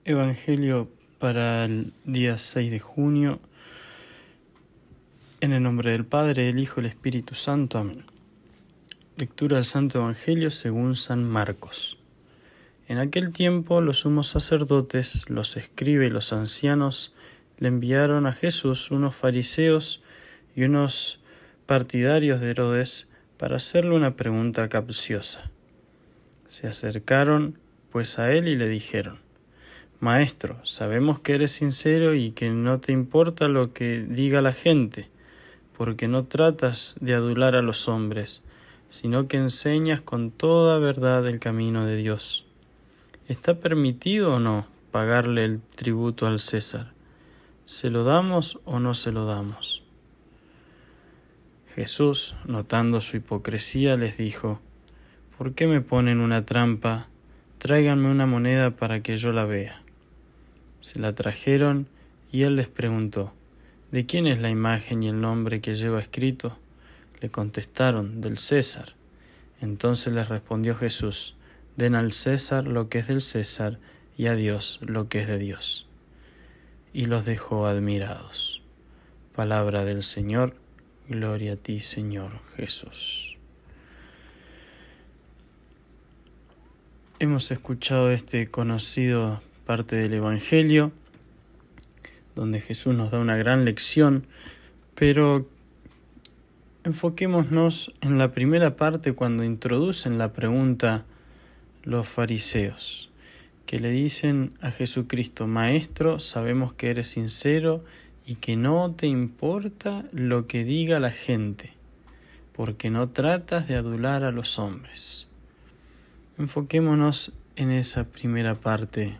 Evangelio para el día 6 de junio. En el nombre del Padre, del Hijo y del Espíritu Santo. Amén. Lectura del Santo Evangelio según San Marcos. En aquel tiempo los sumos sacerdotes, los escribas y los ancianos le enviaron a Jesús unos fariseos y unos partidarios de Herodes para hacerle una pregunta capciosa. Se acercaron pues a él y le dijeron: Maestro, sabemos que eres sincero y que no te importa lo que diga la gente, porque no tratas de adular a los hombres, sino que enseñas con toda verdad el camino de Dios. ¿Está permitido o no pagarle el tributo al César? ¿Se lo damos o no se lo damos? Jesús, notando su hipocresía, les dijo: ¿Por qué me ponen una trampa? Tráiganme una moneda para que yo la vea. Se la trajeron y él les preguntó: ¿De quién es la imagen y el nombre que lleva escrito? Le contestaron: del César. Entonces les respondió Jesús: Den al César lo que es del César y a Dios lo que es de Dios. Y los dejó admirados. Palabra del Señor. Gloria a ti, Señor Jesús. Hemos escuchado este conocido parte del Evangelio, donde Jesús nos da una gran lección, pero enfoquémonos en la primera parte cuando introducen la pregunta los fariseos, que le dicen a Jesucristo: Maestro, sabemos que eres sincero y que no te importa lo que diga la gente, porque no tratas de adular a los hombres. Enfoquémonos en esa primera parte.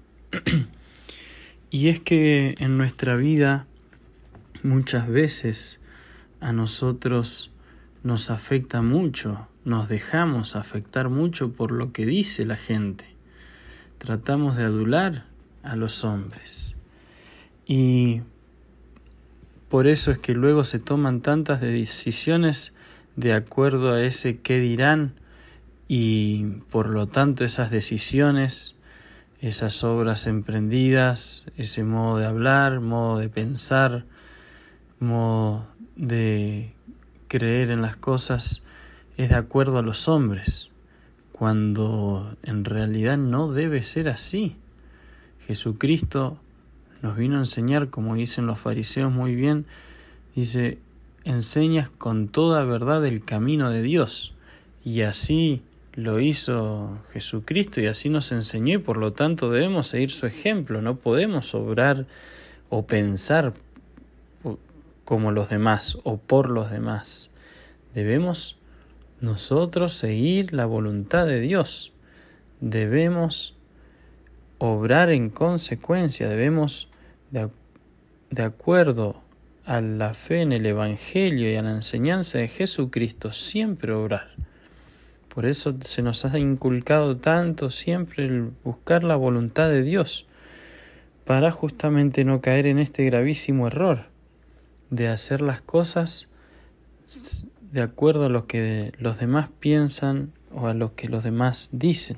Y es que en nuestra vida muchas veces a nosotros nos afecta mucho, nos dejamos afectar mucho por lo que dice la gente. Tratamos de adular a los hombres. Y por eso es que luego se toman tantas decisiones de acuerdo a ese qué dirán, y por lo tanto esas decisiones, esas obras emprendidas, ese modo de hablar, modo de pensar, modo de creer en las cosas, es de acuerdo a los hombres, cuando en realidad no debe ser así. Jesucristo nos vino a enseñar, como dicen los fariseos muy bien, dice: enseñas con toda verdad el camino de Dios. Y así lo hizo Jesucristo y así nos enseñó, y por lo tanto debemos seguir su ejemplo. No podemos obrar o pensar como los demás o por los demás. Debemos nosotros seguir la voluntad de Dios. Debemos obrar en consecuencia. Debemos, de acuerdo a la fe en el Evangelio y a la enseñanza de Jesucristo, siempre obrar. Por eso se nos ha inculcado tanto siempre el buscar la voluntad de Dios, para justamente no caer en este gravísimo error de hacer las cosas de acuerdo a lo que los demás piensan o a lo que los demás dicen.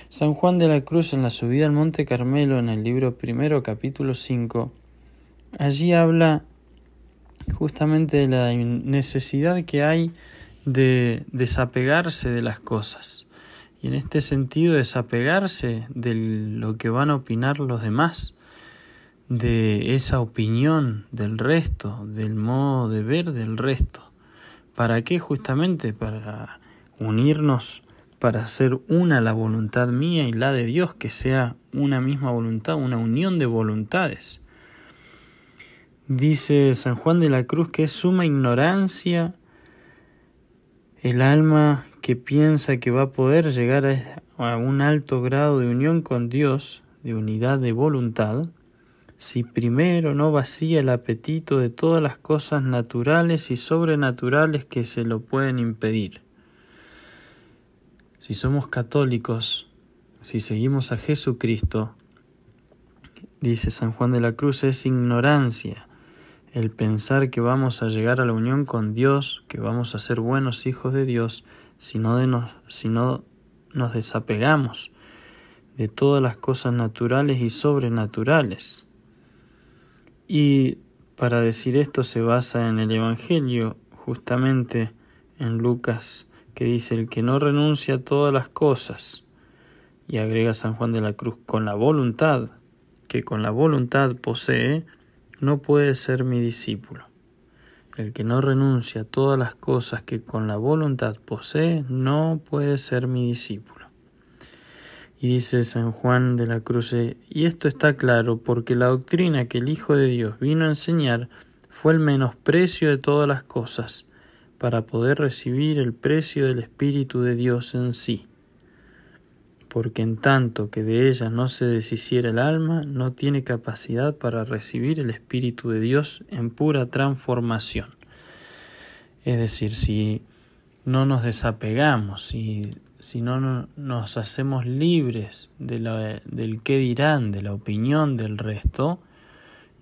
San Juan de la Cruz, en la subida al Monte Carmelo, en el libro 1, capítulo 5, allí habla justamente de la necesidad que hay de desapegarse de las cosas, y en este sentido desapegarse de lo que van a opinar los demás, de esa opinión del resto, del modo de ver del resto. ¿Para qué? Justamente para unirnos, para hacer una la voluntad mía y la de Dios, que sea una misma voluntad, una unión de voluntades. Dice San Juan de la Cruz que es suma ignorancia el alma que piensa que va a poder llegar a un alto grado de unión con Dios, de unidad de voluntad, si primero no vacía el apetito de todas las cosas naturales y sobrenaturales que se lo pueden impedir. Si somos católicos, si seguimos a Jesucristo, dice San Juan de la Cruz, es ignorancia el pensar que vamos a llegar a la unión con Dios, que vamos a ser buenos hijos de Dios, si no nos desapegamos de todas las cosas naturales y sobrenaturales. Y para decir esto se basa en el Evangelio, justamente en Lucas, que dice: el que no renuncia a todas las cosas, y agrega San Juan de la Cruz, con la voluntad, que con la voluntad posee, no puede ser mi discípulo. El que no renuncia a todas las cosas que con la voluntad posee, no puede ser mi discípulo. Y dice San Juan de la Cruz: y esto está claro, porque la doctrina que el Hijo de Dios vino a enseñar fue el menosprecio de todas las cosas, para poder recibir el precio del Espíritu de Dios en sí. Porque en tanto que de ella no se deshiciera el alma, no tiene capacidad para recibir el Espíritu de Dios en pura transformación. Es decir, si no nos desapegamos, si no nos hacemos libres del qué dirán, de la opinión del resto,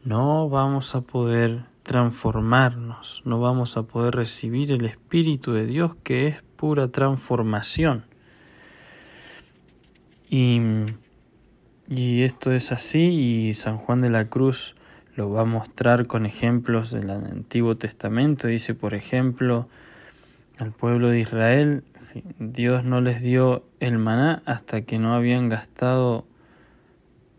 no vamos a poder transformarnos, no vamos a poder recibir el Espíritu de Dios, que es pura transformación. Y esto es así, y San Juan de la Cruz lo va a mostrar con ejemplos del Antiguo Testamento. Dice, por ejemplo, al pueblo de Israel, Dios no les dio el maná hasta que no habían gastado,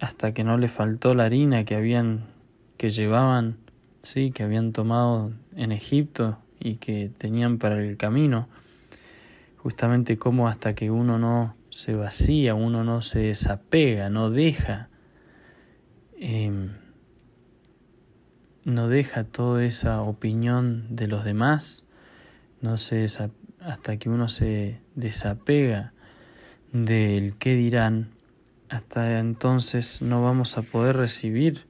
hasta que no les faltó la harina que llevaban, sí, que habían tomado en Egipto y que tenían para el camino. Justamente como hasta que uno no se vacía, uno no se desapega, no deja toda esa opinión de los demás, hasta que uno se desapega del qué dirán, hasta entonces no vamos a poder recibir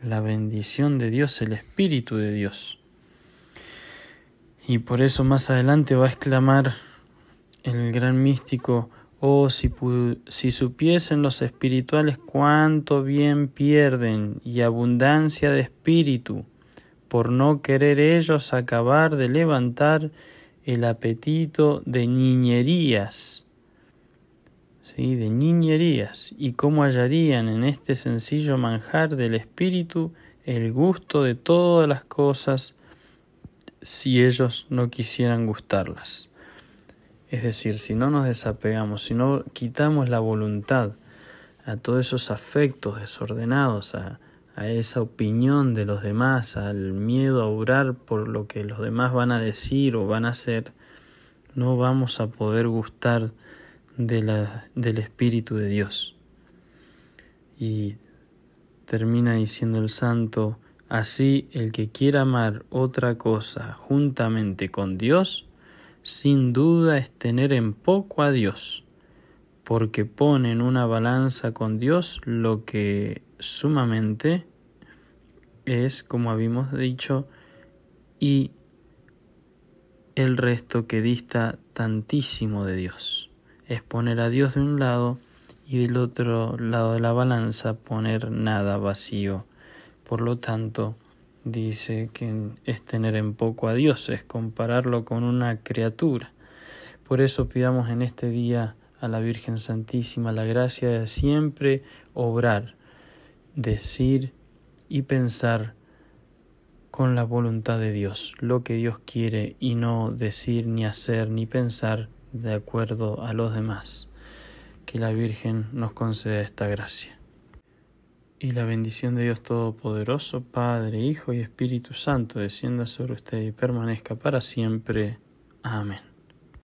la bendición de Dios, el Espíritu de Dios. Y por eso más adelante va a exclamar el gran místico: oh, si supiesen los espirituales cuánto bien pierden y abundancia de espíritu, por no querer ellos acabar de levantar el apetito de niñerías, ¿sí? De niñerías, y cómo hallarían en este sencillo manjar del espíritu el gusto de todas las cosas si ellos no quisieran gustarlas. Es decir, si no nos desapegamos, si no quitamos la voluntad a todos esos afectos desordenados, a esa opinión de los demás, al miedo a obrar por lo que los demás van a decir o van a hacer, no vamos a poder gustar del Espíritu de Dios. Y termina diciendo el santo: así el que quiera amar otra cosa juntamente con Dios, sin duda es tener en poco a Dios, porque pone en una balanza con Dios lo que sumamente es, como habíamos dicho, y el resto que dista tantísimo de Dios. Es poner a Dios de un lado y del otro lado de la balanza poner nada, vacío. Por lo tanto, dice que es tener en poco a Dios, es compararlo con una criatura. Por eso pidamos en este día a la Virgen Santísima la gracia de siempre obrar, decir y pensar con la voluntad de Dios, lo que Dios quiere, y no decir ni hacer ni pensar de acuerdo a los demás. Que la Virgen nos conceda esta gracia. Y la bendición de Dios Todopoderoso, Padre, Hijo y Espíritu Santo, descienda sobre usted y permanezca para siempre. Amén.